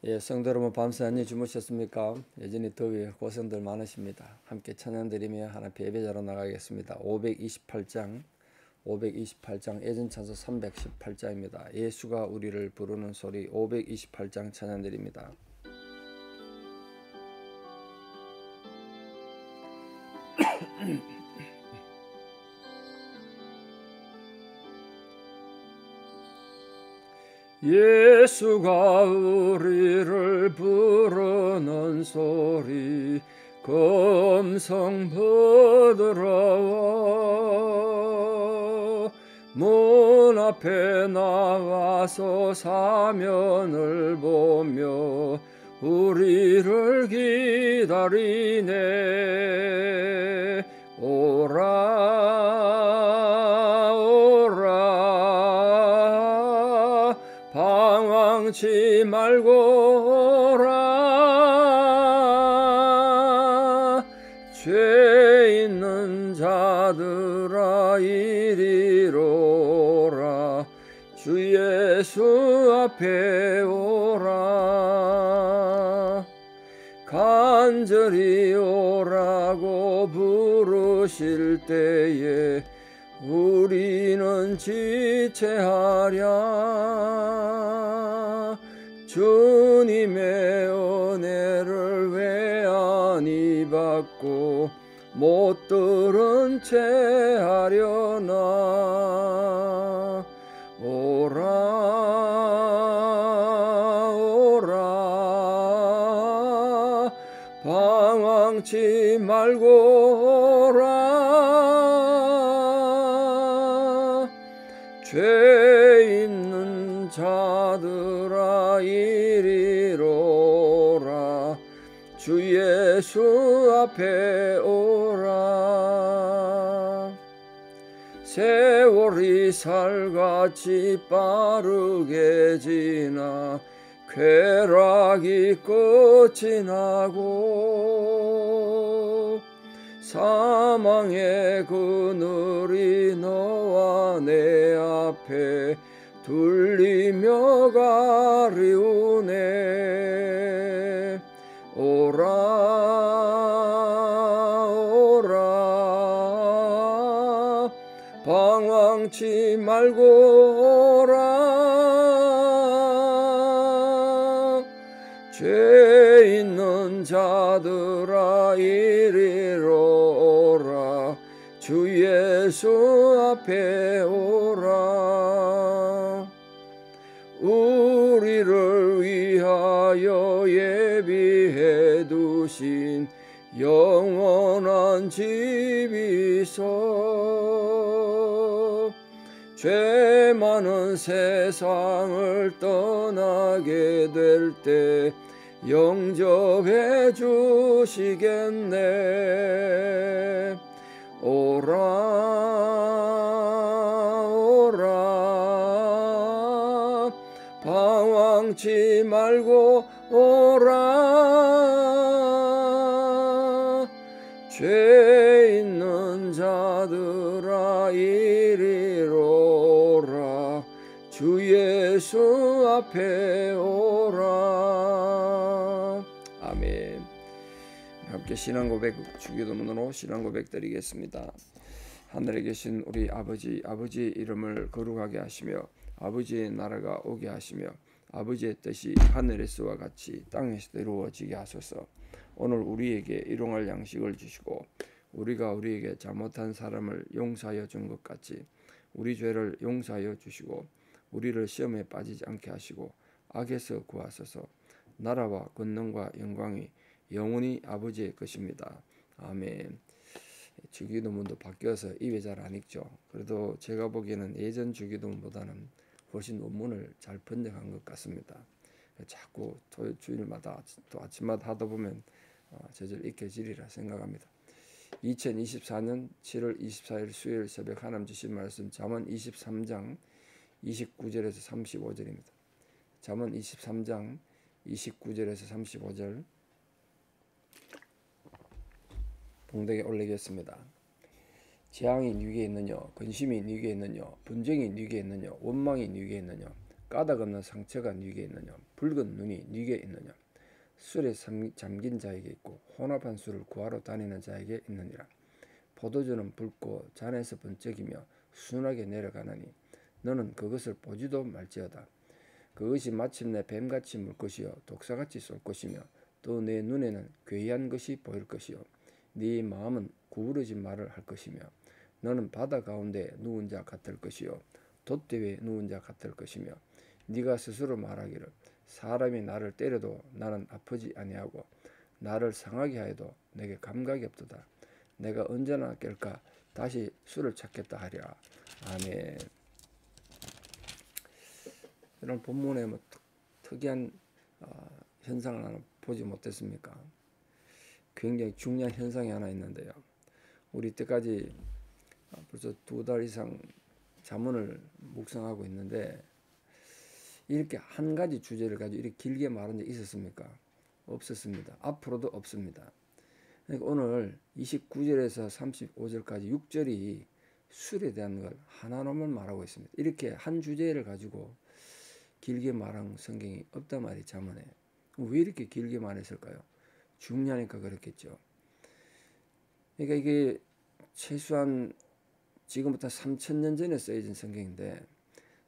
예, 성도 여러분 밤새 안녕히 주무셨습니까? 여전히 더위 고생들 많으십니다. 함께 찬양드리며 하나님 예배자로 나가겠습니다. 528장 예전 찬송 318장입니다. 예수가 우리를 부르는 소리 528장 찬양드립니다. 예수가 우리를 부르는 소리 검성 부드러워 문 앞에 나와서 사면을 보며 우리를 기다리네. 오라 오라 방황치 말고 오라. 죄 있는 자들아 이리로 오라. 주 예수 앞에 오라. 간절히 오라고 부르실 때에 우리는 지체하랴. 주님의 은혜를 왜 아니 받고 못 들은 채 하려나. 오라 오라 방황치 말고 오라. 죄 있는 자들아 이리로 오라. 주 예수 앞에 오라. 세월이 살같이 빠르게 지나 쾌락이 끝이 나고 사망의 그늘이 너와 내 앞에 둘리며 가리우네. 오라 오라 방황치 말고 오라. 죄 있는 자들아 이리로 오라. 주 예수 앞에 오라. 우리를 위하여 예비해 두신 영원한 집이 있어. 죄 많은 세상을 떠나게 될 때 영접해 주시겠네. 오라 오라 방황치 말고 오라. 죄 있는 자들아 이리로 오라. 주 예수 앞에 오라. 아멘. 함께 신앙고백 주기도문으로 신앙고백 드리겠습니다. 하늘에 계신 우리 아버지의 이름을 거룩하게 하시며 아버지의 나라가 오게 하시며 아버지의 뜻이 하늘에서와 같이 땅에서도 이루어지게 하소서. 오늘 우리에게 일용할 양식을 주시고 우리가 우리에게 잘못한 사람을 용서하여 준 것 같이 우리 죄를 용서하여 주시고 우리를 시험에 빠지지 않게 하시고 악에서 구하소서. 나라와 권능과 영광이 영원히 아버지의 것입니다. 아멘. 주기도문도 바뀌어서 입에 잘 안 읽죠. 그래도 제가 보기에는 예전 주기도문보다는 훨씬 원문을 잘 번역한 것 같습니다. 자꾸 주일마다 또 아침마다 하다 보면 제절 익혀지리라 생각합니다. 2024년 7월 24일 수요일 새벽 하나님 주신 말씀 잠언 23장 29절에서 35절입니다. 잠언 23장 29절에서 35절 봉독에 올리겠습니다. 재앙이 네게 있느냐, 근심이 네게 있느냐, 분쟁이 네게 있느냐, 원망이 네게 있느냐. 까닭 없는 상처가 네게 있느냐? 붉은 눈이 네게 있느냐? 술에 잠긴 자에게 있고 혼합한 술을 구하러 다니는 자에게 있느니라. 포도주는 붉고 잔에서 번쩍이며 순하게 내려가느니 너는 그것을 보지도 말지어다. 그것이 마침내 뱀같이 물 것이요 독사같이 쏠 것이며 또 내 눈에는 괴이한 것이 보일 것이요 네 마음은 구부러진 말을 할 것이며 너는 바다 가운데 누운 자 같을 것이요 돛대에 누운 자 같을 것이며 네가 스스로 말하기를 사람이 나를 때려도 나는 아프지 아니하고 나를 상하게 하여도 내게 감각이 없도다. 내가 언제나 깰까 다시 술을 찾겠다 하랴. 아멘. 이런 본문에 뭐 특이한 현상을 하나 보지 못했습니까? 굉장히 중요한 현상이 하나 있는데요. 우리 때까지 벌써 2달 이상 잠언을 묵상하고 있는데 이렇게 한 가지 주제를 가지고 이렇게 길게 말한 적 있었습니까? 없었습니다. 앞으로도 없습니다. 그러니까 오늘 29절에서 35절까지 6절이 술에 대한 걸 하나로만 말하고 있습니다. 이렇게 한 주제를 가지고 길게 말한 성경이 없단 말이 잠언에. 왜 이렇게 길게 말했을까요? 중요하니까 그렇겠죠. 그러니까 이게 최소한 지금부터 3000년 전에 쓰여진 성경인데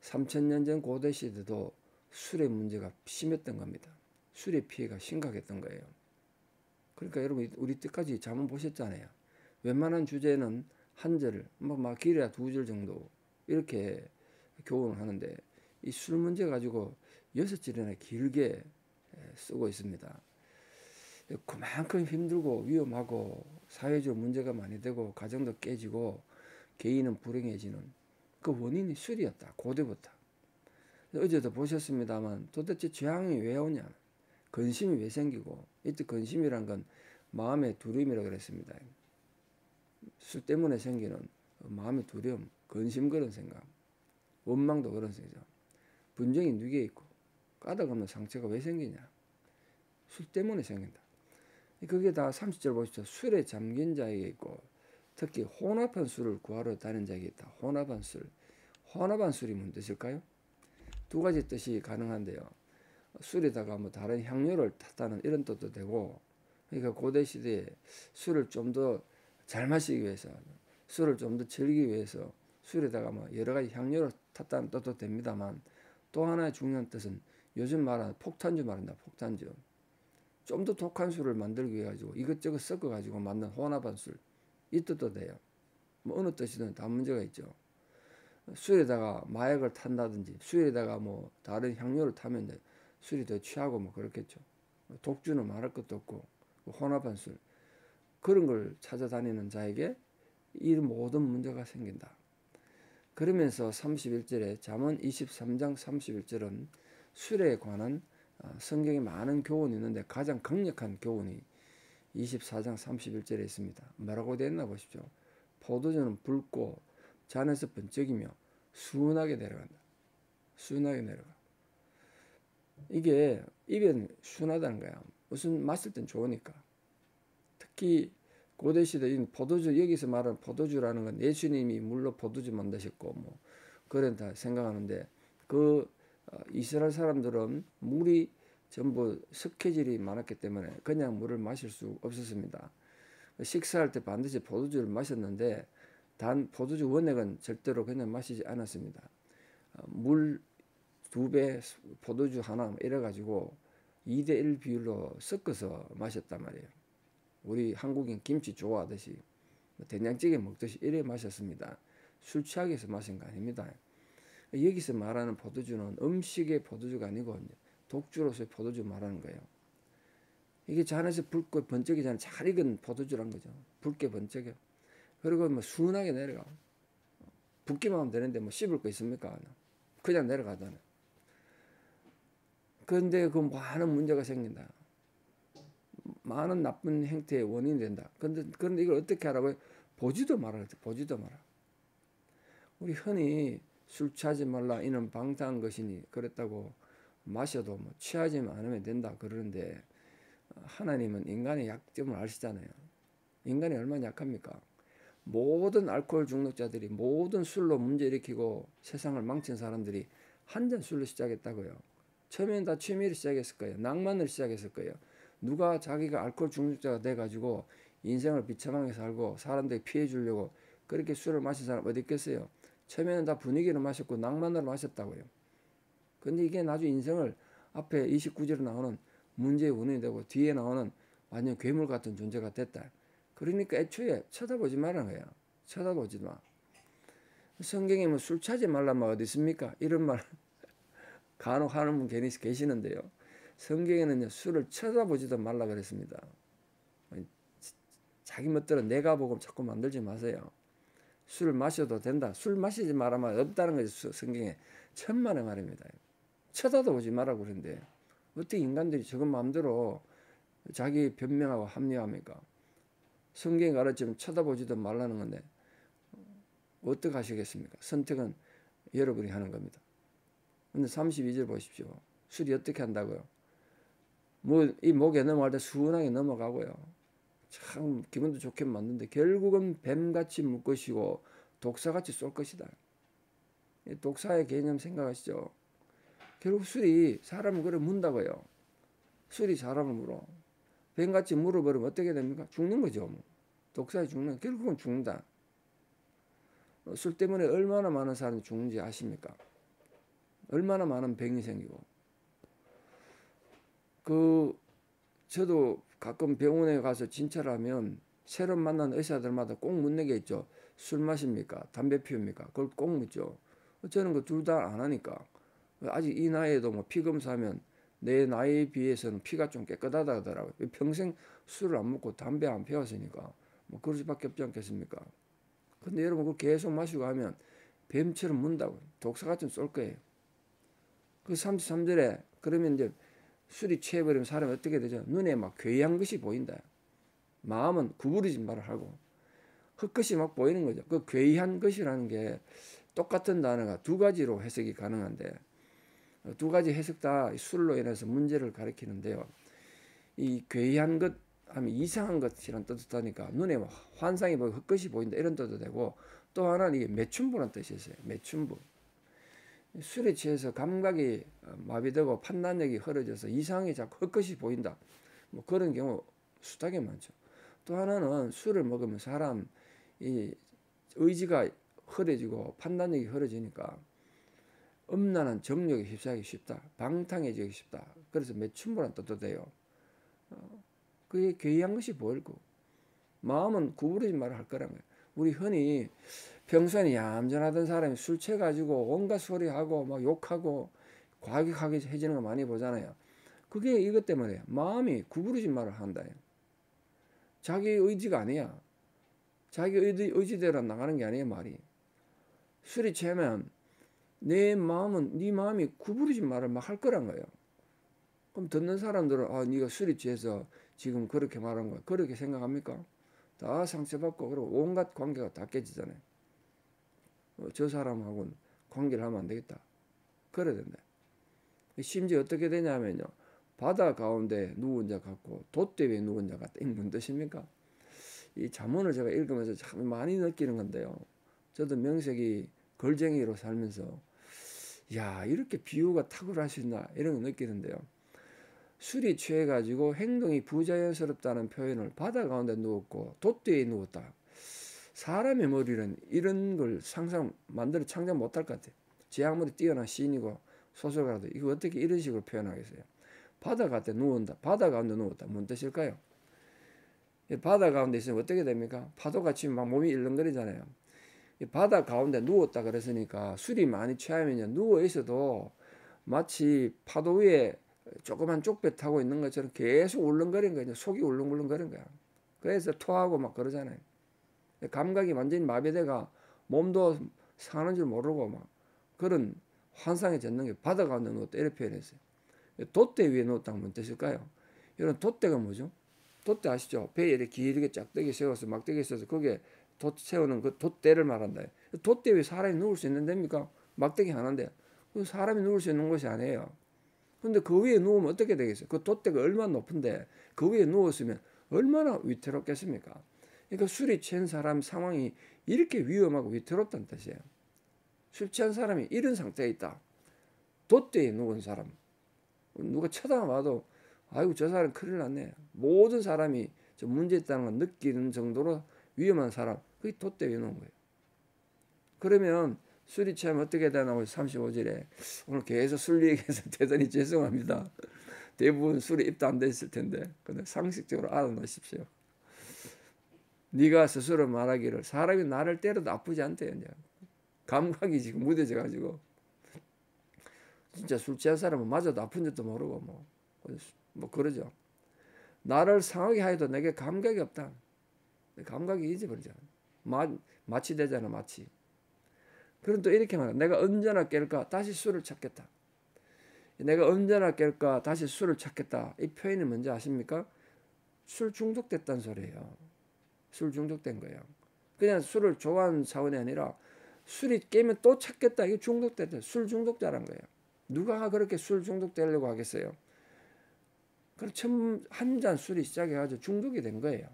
3000년 전 고대 시대도 술의 문제가 심했던 겁니다. 술의 피해가 심각했던 거예요. 그러니까 여러분 우리 때까지 잠언 보셨잖아요. 웬만한 주제는 한 절, 막 길어야 2절 정도 이렇게 교훈을 하는데 이 술 문제 가지고 6절이나 길게 쓰고 있습니다. 그만큼 힘들고 위험하고 사회적 문제가 많이 되고 가정도 깨지고 개인은 불행해지는 그 원인이 술이었다. 고대부터. 어제도 보셨습니다만 도대체 재앙이 왜 오냐. 근심이 왜 생기고 이때 근심이란 건 마음의 두려움이라고 그랬습니다. 술 때문에 생기는 마음의 두려움, 근심 그런 생각, 원망도 그런 생각, 분쟁이 누게 있고 까닭 없는 상처가 왜 생기냐. 술 때문에 생긴다. 그게 다 30절 보십시오. 술에 잠긴 자에게 있고 특히 혼합한 술을 구하러 다니는 자에게 있다. 혼합한 술. 혼합한 술이 무슨 뜻일까요? 2가지 뜻이 가능한데요. 술에다가 뭐 다른 향료를 탔다는 이런 뜻도 되고 그러니까 고대 시대에 술을 좀 더 잘 마시기 위해서 술을 좀 더 즐기기 위해서 술에다가 뭐 여러 가지 향료를 탔다는 뜻도 됩니다만 또 하나의 중요한 뜻은 요즘 말하는 폭탄주 말한다. 폭탄주. 좀 더 독한 술을 만들기 위해 가지고 이것저것 섞어 가지고 만든 혼합한 술. 이 뜻도 돼요. 뭐 어느 뜻이든 다 문제가 있죠. 술에다가 마약을 탄다든지 술에다가 뭐 다른 향료를 타면 술이 더 취하고 뭐 그렇겠죠. 독주는 말할 것도 없고 혼합한 술 그런 걸 찾아다니는 자에게 이 모든 문제가 생긴다. 그러면서 31절에 잠언 23장 31절은 술에 관한 성경에 많은 교훈이 있는데 가장 강력한 교훈이 24장 31절에 있습니다. 뭐라고 되어 있나 보십시오. 포도주는 붉고 잔에서 번쩍이며 순하게 내려간다. 순하게 내려가. 이게 입엔 순하다는 거야. 무슨 마실 땐 좋으니까. 특히 고대시대 포도주, 여기서 말하는 포도주라는 건 예수님이 물로 포도주 만드셨고 뭐 그런 다 생각하는데 그 이스라엘 사람들은 물이 전부 석회질이 많았기 때문에 그냥 물을 마실 수 없었습니다. 식사할 때 반드시 포도주를 마셨는데 단 포도주 원액은 절대로 그냥 마시지 않았습니다. 물 2배, 포도주 하나 이래가지고 2대1 비율로 섞어서 마셨단 말이에요. 우리 한국인 김치 좋아하듯이 된장찌개 먹듯이 이래 마셨습니다. 술 취하기 위해서 마신 거 아닙니다. 여기서 말하는 포도주는 음식의 포도주가 아니고 독주로서의 포도주 말하는 거예요. 이게 잔에서 붉고 번쩍이 잔 잘 익은 포도주란 거죠. 붉게 번쩍여. 그리고 뭐 순하게 내려가. 붓기만 하면 되는데 뭐 씹을 거 있습니까? 그냥 내려가잖아요. 그런데 그 많은 문제가 생긴다. 많은 나쁜 행태의 원인이 된다. 그런데 이걸 어떻게 하라고요? 보지도 말아야 돼. 보지도 마라. 우리 흔히 술 취하지 말라 이는 방탕한 것이니 그랬다고 마셔도 뭐 취하지만 않으면 된다 그러는데 하나님은 인간의 약점을 아시잖아요. 인간이 얼마나 약합니까? 모든 알코올 중독자들이 모든 술로 문제 일으키고 세상을 망친 사람들이 한 잔 술로 시작했다고요. 처음에는 다 취미를 시작했을 거예요. 낭만을 시작했을 거예요. 누가 자기가 알코올 중독자가 돼가지고 인생을 비참하게 살고 사람들이 피해 주려고 그렇게 술을 마신 사람 어디 있겠어요. 처음에는 다 분위기로 마셨고 낭만으로 마셨다고요. 근데 이게 나중에 인생을 앞에 29절에 나오는 문제의 원인이 되고 뒤에 나오는 완전 괴물 같은 존재가 됐다. 그러니까 애초에 쳐다보지 말라는 거야. 쳐다보지 마. 성경에 뭐 술 취하지 말란 말 어디 있습니까? 이런 말 간혹 하는 분 괜히 계시는데요. 성경에는 술을 쳐다보지도 말라 그랬습니다. 자기 멋대로 내가 보고 자꾸 만들지 마세요. 술을 마셔도 된다. 술 마시지 말아만 없다는 것이 성경에 천만의 말입니다. 쳐다보지 말라고 그러는데 어떻게 인간들이 저건 마음대로 자기 변명하고 합리화합니까? 성경이 가르치면 쳐다보지도 말라는 건데 어떻게 하시겠습니까? 선택은 여러분이 하는 겁니다. 근데 32절 보십시오. 술이 어떻게 한다고요? 이 목에 넘어갈 때 순하게 넘어가고요. 참 기분도 좋게 만드는데 결국은 뱀같이 물 것이고 독사같이 쏠 것이다. 독사의 개념 생각하시죠? 결국 술이 사람을 그래 문다고요. 술이 사람을 물어. 뱀같이 물어버리면 어떻게 됩니까? 죽는 거죠. 뭐. 독사에 죽는 결국은 죽는다. 술 때문에 얼마나 많은 사람이 죽는지 아십니까? 얼마나 많은 병이 생기고. 저도 가끔 병원에 가서 진찰을 하면 새로 만난 의사들마다 꼭 묻는 게 있죠. 술 마십니까? 담배 피웁니까? 그걸 꼭 묻죠. 저는 그 둘 다 안 하니까. 아직 이 나이에도 뭐 피 검사하면 내 나이에 비해서는 피가 좀 깨끗하다 하더라고요. 평생 술을 안 먹고 담배 안 피웠으니까 뭐 그럴 수밖에 없지 않겠습니까? 근데 여러분 그걸 계속 마시고 하면 뱀처럼 문다고요. 독사같이 쏠 거예요. 그 33절에 그러면 이제 술이 취해버리면 사람이 어떻게 되죠? 눈에 막 괴이한 것이 보인다. 마음은 구부리지 말을 하고 헛것이 막 보이는 거죠. 그 괴이한 것이라는 게 똑같은 단어가 두 가지로 해석이 가능한데 두 가지 해석 다 술로 인해서 문제를 가리키는데요. 이 괴이한 것 하면 이상한 것이란 뜻도 하니까 눈에 막 환상이 보이고 헛것이 보인다 이런 뜻도 되고 또 하나는 이게 매춘부란 뜻이 있어요. 매춘부. 술에 취해서 감각이 마비되고 판단력이 흐려져서 이상하게 자꾸 헛것이 보인다. 뭐 그런 경우 수하게 많죠. 또 하나는 술을 먹으면 사람 이 의지가 흐려지고 판단력이 흐려지니까 음란한 정욕에 휩싸이기 쉽다. 방탕해지기 쉽다. 그래서 매춘부란 뜻도 돼요. 그게 괴이한 것이 보이고 마음은 구부러진 말을 할 거란 거예요. 우리 흔히 평소에는 얌전하던 사람이 술 취해가지고 온갖 소리하고 막 욕하고 과격하게 해지는 거 많이 보잖아요. 그게 이것 때문에 마음이 구부러진 말을 한다. 자기 의지가 아니야. 자기 의지대로 나가는 게 아니에요 말이. 술이 취하면 내 마음은 네 마음이 구부러진 말을 막 할 거란 거예요. 그럼 듣는 사람들은 네가 술이 취해서 지금 그렇게 말한 거야. 그렇게 생각합니까? 다 상처받고 그리고 온갖 관계가 다 깨지잖아요. 저 사람하고는 관계를 하면 안 되겠다. 그래야 된다. 심지어 어떻게 되냐면요. 바다 가운데 누운 자 같고 돛대 위에 누운 자 같다. 이게 무슨 뜻입니까? 이 잠언을 제가 읽으면서 참 많이 느끼는 건데요. 저도 명색이 걸쟁이로 살면서 야 이렇게 비유가 탁월하시나 이런 거 느끼는데요. 술이 취해가지고 행동이 부자연스럽다는 표현을 바다 가운데 누웠고 돛대에 누웠다. 사람의 머리는 이런 걸 만들어 창작 못할 것 같아요. 제 아무리 뛰어난 시인이고 소설가라도 이거 어떻게 이런 식으로 표현하겠어요. 바다 가운데 누운다. 바다 가운데 누웠다. 뭔 뜻일까요? 바다 가운데 있으면 어떻게 됩니까? 파도가 치면 막 몸이 일렁거리잖아요. 바다 가운데 누웠다 그랬으니까 술이 많이 취하면 누워 있어도 마치 파도 위에 조그만 쪽배 타고 있는 것처럼 계속 울렁거리는 거예요. 속이 울렁울렁거리는 거야. 그래서 토하고 막 그러잖아요. 감각이 완전히 마비돼가 몸도 사는 줄 모르고 막 그런 환상에 젖는 게 바다 가운데 누웠다 이렇게 표현했어요. 돛대 위에 누웠다는 뭔 뜻일까요? 이런 돛대가 뭐죠? 돛대 아시죠? 배에 이렇게 길게 짝대기 세워서 막대기 써서 거기에 돛 세우는 그 돛대를 말한다. 돛대 위에 사람이 누울 수 있는 데입니까? 막대기 하나인데 사람이 누울 수 있는 곳이 아니에요. 근데 그 위에 누우면 어떻게 되겠어요? 그 돛대가 얼마나 높은데 그 위에 누웠으면 얼마나 위태롭겠습니까? 그러니까 술이 취한 사람 상황이 이렇게 위험하고 위태롭다는 뜻이에요. 술 취한 사람이 이런 상태에 있다. 돛대에 누운 사람, 누가 쳐다봐도 아이고 저 사람 큰일 났네. 모든 사람이 저 문제 있다는 걸 느끼는 정도로 위험한 사람, 그게 돛대에 누운 거예요. 그러면 술이 취하면 어떻게 되나고 35절에 오늘 계속 술 얘기해서 대단히 죄송합니다. 대부분 술에 입도 안 됐을 텐데, 근데 상식적으로 알아놓으십시오. 네가 스스로 말하기를 사람이 나를 때려도 아프지 않대요. 이제 감각이 지금 무뎌져 가지고 진짜 술 취한 사람은 맞아도 아픈 줄도 모르고 뭐 그러죠. 나를 상하게 하여도 내게 감각이 없다. 감각이 잊어버리잖아. 마치 되잖아, 마치. 그럼 또 이렇게 말해. 내가 언제나 깰까 다시 술을 찾겠다. 내가 언제나 깰까 다시 술을 찾겠다. 이 표현이 뭔지 아십니까? 술 중독됐다는 소리예요. 술 중독된 거예요. 그냥 술을 좋아하는 차원이 아니라 술이 깨면 또 찾겠다. 이게 중독됐다. 술 중독자란 거예요. 누가 그렇게 술 중독되려고 하겠어요? 그럼 처음 한 잔 술이 시작해가지고 중독이 된 거예요.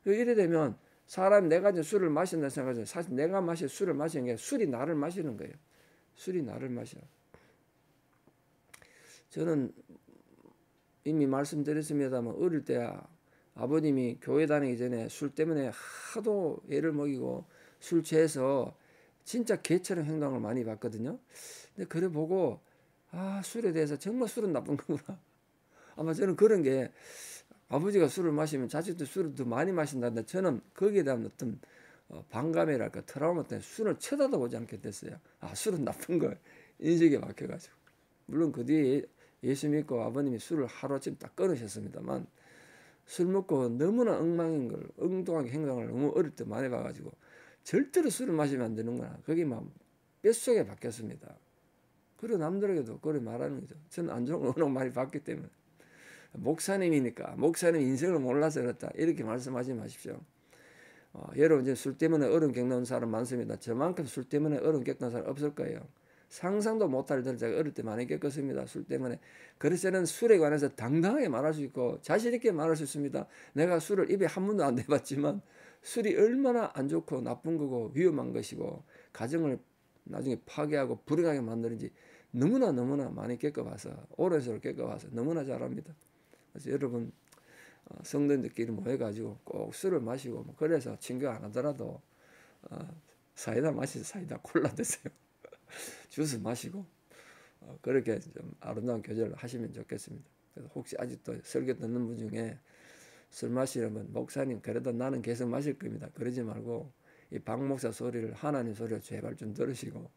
이래 되면 사람이 내가 이제 술을 마신다 생각하죠. 사실 내가 마실 술을 마시는 게 술이 나를 마시는 거예요. 술이 나를 마셔. 저는 이미 말씀드렸습니다만 어릴 때야 아버님이 교회 다니기 전에 술 때문에 하도 애를 먹이고 술 취해서 진짜 개처럼 행동을 많이 봤거든요. 근데 그래 보고 술에 대해서 정말 술은 나쁜 거구나. 아마 저는 그런 게 아버지가 술을 마시면 자식도 술을 더 많이 마신다는데 저는 거기에 대한 어떤 반감이랄까 트라우마 때문에 술을 쳐다도 보지 않게 됐어요. 술은 나쁜 거 인식에 막혀가지고. 물론 그 뒤에 예수 믿고 아버님이 술을 하루아침 딱 끊으셨습니다만 술 먹고 너무나 엉망인 걸 엉뚱하게 행동을 너무 어릴 때 많이 봐가지고 절대로 술을 마시면 안 되는구나. 그게 막 뼛속에 박혔습니다. 그리고 남들에게도 그래 말하는 거죠. 저는 안 좋은 거 워낙 많이 봤기 때문에. 목사님이니까 목사님 인생을 몰라서 그렇다 이렇게 말씀하지 마십시오. 여러분 이제 술 때문에 어려움 겪는 사람 많습니다. 저만큼 술 때문에 어려움 겪는 사람 없을 거예요. 상상도 못할 일을 제가 어릴 때 많이 겪었습니다. 술 때문에. 그래서 저는 술에 관해서 당당하게 말할 수 있고 자신 있게 말할 수 있습니다. 내가 술을 입에 한 번도 안 대봤지만 술이 얼마나 안 좋고 나쁜 거고 위험한 것이고 가정을 나중에 파괴하고 불행하게 만드는지 너무나 많이 겪어봐서 오랜 세월 겪어봐서 너무나 잘 압니다. 그래서 여러분 성도님들끼리 모여가지고 꼭 술을 마시고 그래서 친구 안 하더라도 사이다 마시서 사이다 콜라 드세요. 주스 마시고 그렇게 좀 아름다운 교제를 하시면 좋겠습니다. 그래서 혹시 아직도 설교 듣는 분 중에 술 마시려면 목사님 그래도 나는 계속 마실 겁니다. 그러지 말고 이 박 목사 소리를 하나님 소리를 제발 좀 들으시고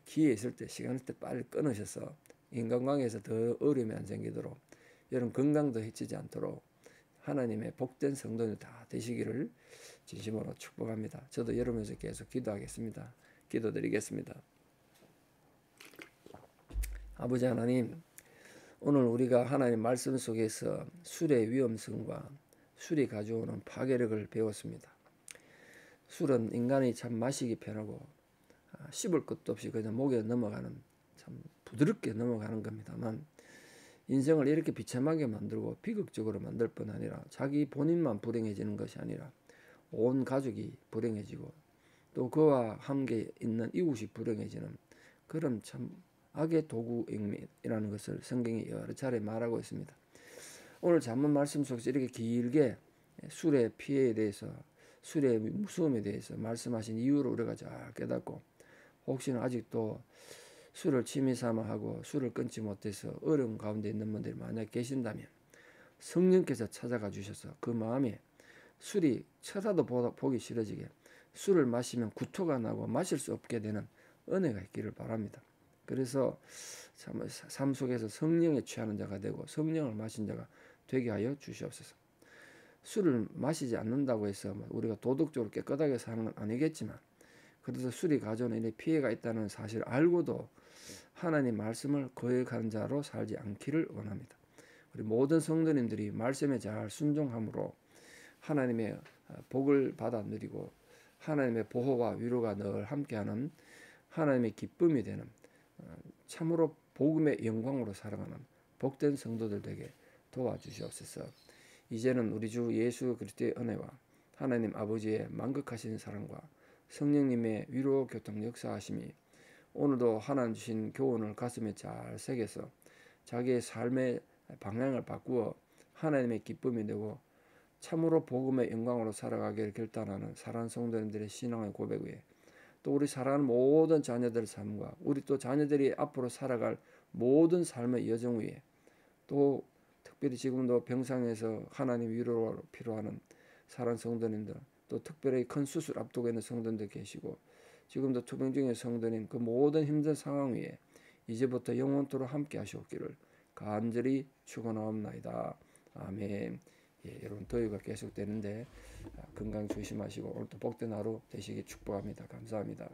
기회 있을 때 시간 있을 때 빨리 끊으셔서 인간관계에서 더 어려움이 안 생기도록 여러분 건강도 해치지 않도록 하나님의 복된 성도들 다 되시기를 진심으로 축복합니다. 저도 여러분에서 계속 기도하겠습니다. 기도드리겠습니다. 아버지 하나님, 오늘 우리가 하나님 말씀 속에서 술의 위험성과 술이 가져오는 파괴력을 배웠습니다. 술은 인간이 참 마시기 편하고 씹을 것도 없이 그냥 목에 넘어가는 참 부드럽게 넘어가는 겁니다만 인생을 이렇게 비참하게 만들고 비극적으로 만들 뿐 아니라 자기 본인만 불행해지는 것이 아니라 온 가족이 불행해지고 또 그와 함께 있는 이웃이 불행해지는 그런 참 악의 도구이라는 것을 성경이 여러 차례 말하고 있습니다. 오늘 잠언 말씀 속에서 이렇게 길게 술의 피해에 대해서 술의 무서움에 대해서 말씀하신 이유를 우리가 잘 깨닫고 혹시나 아직도 술을 취미 삼아 하고 술을 끊지 못해서 어려운 가운데 있는 분들이 만약 계신다면 성령께서 찾아가 주셔서 그 마음에 술이 쳐다도 보기 싫어지게 술을 마시면 구토가 나고 마실 수 없게 되는 은혜가 있기를 바랍니다. 그래서 참 삶 속에서 성령에 취하는 자가 되고 성령을 마신 자가 되게 하여 주시옵소서. 술을 마시지 않는다고 해서 우리가 도덕적으로 깨끗하게 사는 건 아니겠지만 그래서 술이 가져오는 이 피해가 있다는 사실을 알고도 하나님 말씀을 거역하는 자로 살지 않기를 원합니다. 우리 모든 성도님들이 말씀에 잘 순종함으로 하나님의 복을 받아 누리고 하나님의 보호와 위로가 늘 함께하는 하나님의 기쁨이 되는 참으로 복음의 영광으로 살아가는 복된 성도들 되게 도와주시옵소서. 이제는 우리 주 예수 그리스도의 은혜와 하나님 아버지의 만극하신 사랑과 성령님의 위로 교통 역사하심이 오늘도 하나님 주신 교훈을 가슴에 잘 새겨서 자기의 삶의 방향을 바꾸어 하나님의 기쁨이 되고 참으로 복음의 영광으로 살아가기를 결단하는 사랑하는 성도님들의 신앙의 고백 위에 또 우리 사랑하는 모든 자녀들의 삶과 우리 또 자녀들이 앞으로 살아갈 모든 삶의 여정 위에 또 특별히 지금도 병상에서 하나님 위로가 필요하는 사랑하는 성도님들 또 특별히 큰 수술 앞두고 있는 성도님들 계시고 지금도 투병 중의 성도님 그 모든 힘든 상황 위에 이제부터 영원토록 함께 하시옵기를 간절히 축원하옵나이다. 아멘. 예, 여러분 더위가 계속되는데 건강 조심하시고 오늘도 복된 하루 되시기 축복합니다. 감사합니다.